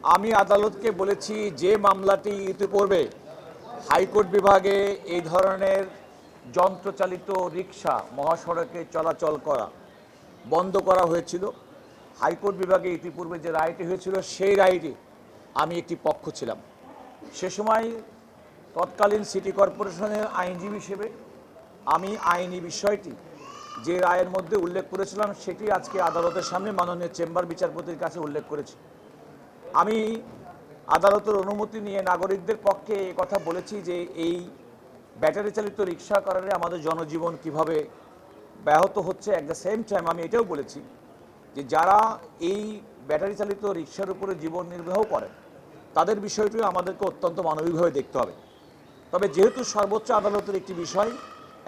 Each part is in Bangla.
আমি আদালতকে বলেছি যে মামলাটি ইতিপূর্বে হাইকোর্ট বিভাগে এই ধরনের যন্ত্রচালিত রিক্সা মহাসড়কে চলাচল করা বন্ধ করা হয়েছিল, হাইকোর্ট বিভাগে ইতিপূর্বে যে রায়টি হয়েছিল সেই রায়টি আমি একটি পক্ষ ছিলাম। সে সময় তৎকালীন সিটি কর্পোরেশনের আইনজীবী হিসেবে আমি আইনি বিষয়টি যে রায়ের মধ্যে উল্লেখ করেছিলাম সেটি আজকে আদালতের সামনে মাননীয় চেম্বার বিচারপতির কাছে উল্লেখ করেছি। আমি আদালতের অনুমতি নিয়ে নাগরিকদের পক্ষে কথা বলেছি যে এই ব্যাটারি চালিত রিক্সা কারণে আমাদের জনজীবন কিভাবে ব্যাহত হচ্ছে। অ্যাট দ্য সেম টাইম আমি এটাও বলেছি যে যারা এই ব্যাটারি চালিত রিক্সার উপরে জীবন নির্বাহ করেন তাদের বিষয়টিও আমাদেরকে অত্যন্ত মানবিকভাবে দেখতে হবে। তবে যেহেতু সর্বোচ্চ আদালতের একটি বিষয়,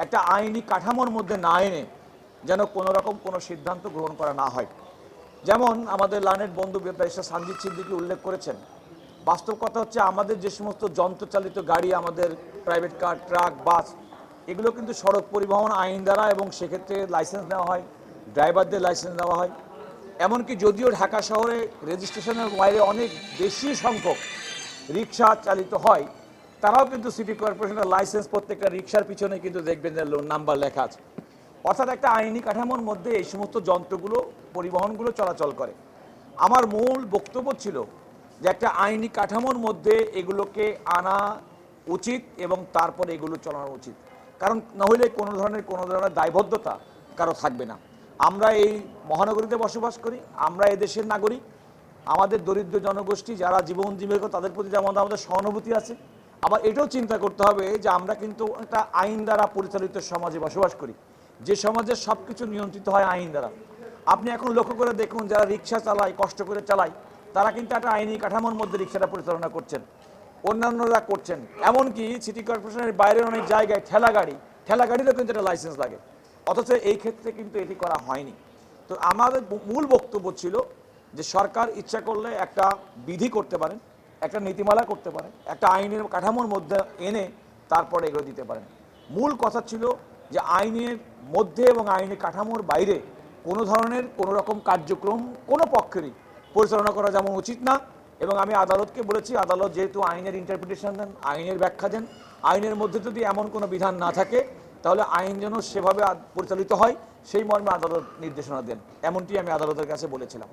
একটা আইনি কাঠামোর মধ্যে না এনে যেন কোনো রকম কোনো সিদ্ধান্ত গ্রহণ করা না হয়। যেমন আমাদের লার্নেড বন্ধু ব্যারিস্টার সানজিদ সিদ্দিকী উল্লেখ করেছেন, বাস্তব কথা হচ্ছে আমাদের যে সমস্ত যন্ত্রচালিত গাড়ি, আমাদের প্রাইভেট কার, ট্রাক, বাস, এগুলো কিন্তু সড়ক পরিবহন আইন দ্বারা এবং সেক্ষেত্রে লাইসেন্স নেওয়া হয়, ড্রাইভারদের লাইসেন্স দেওয়া হয়। এমনকি যদিও ঢাকা শহরে রেজিস্ট্রেশনের বাইরে অনেক বেশি সংখ্যক রিক্সা চালিত হয়, তারাও কিন্তু সিটি কর্পোরেশনের লাইসেন্স প্রত্যেকটা রিক্সার পিছনে কিন্তু দেখবেন যে নাম্বার লেখা আছে। অর্থাৎ একটা আইনি কাঠামোর মধ্যে এই সমস্ত যন্ত্রগুলো, পরিবহনগুলো চলাচল করে। আমার মূল বক্তব্য ছিল যে একটা আইনি কাঠামোর মধ্যে এগুলোকে আনা উচিত এবং তারপর এগুলো চালানো উচিত, কারণ নাহলে কোনো ধরনের দায়বদ্ধতা কারো থাকবে না। আমরা এই মহানগরীতে বসবাস করি, আমরা এদেশের নাগরিক, আমাদের দরিদ্র জনগোষ্ঠী যারা জীবন জীবিকা তাদের প্রতি যেমন আমাদের সহানুভূতি আছে, আবার এটাও চিন্তা করতে হবে যে আমরা কিন্তু একটা আইন দ্বারা পরিচালিত সমাজে বসবাস করি, যে সমাজের সব কিছু নিয়ন্ত্রিত হয় আইন দ্বারা। আপনি এখন লক্ষ্য করে দেখুন, যারা রিক্সা চালায়, কষ্ট করে চালায়, তারা কিন্তু একটা আইনি কাঠামোর মধ্যে রিক্সাটা পরিচালনা করছেন, অন্যান্যরা করছেন। এমনকি সিটি কর্পোরেশনের বাইরের অনেক জায়গায় ঠেলাগাড়িরও কিন্তু একটা লাইসেন্স লাগে, অথচ এই ক্ষেত্রে কিন্তু এটি করা হয়নি। তো আমাদের মূল বক্তব্য ছিল যে সরকার ইচ্ছা করলে একটা বিধি করতে পারেন, একটা নীতিমালা করতে পারেন, একটা আইনের কাঠামোর মধ্যে এনে তারপরে এগুলো দিতে পারেন। মূল কথা ছিল যে আইনের মধ্যে এবং আইনের কাঠামোর বাইরে কোনো রকম কার্যক্রম কোনো পক্ষেরই পরিচালনা করা যেমন উচিত না। এবং আমি আদালতকে বলেছি, আদালত যেহেতু আইনের ইন্টারপ্রিটেশন দেন, আইনের ব্যাখ্যা দেন, আইনের মধ্যে যদি এমন কোনো বিধান না থাকে তাহলে আইন যেন সেভাবে পরিচালিত হয় সেই মর্মে আদালত নির্দেশনা দেন, এমনটি আমি আদালতের কাছে বলেছিলাম।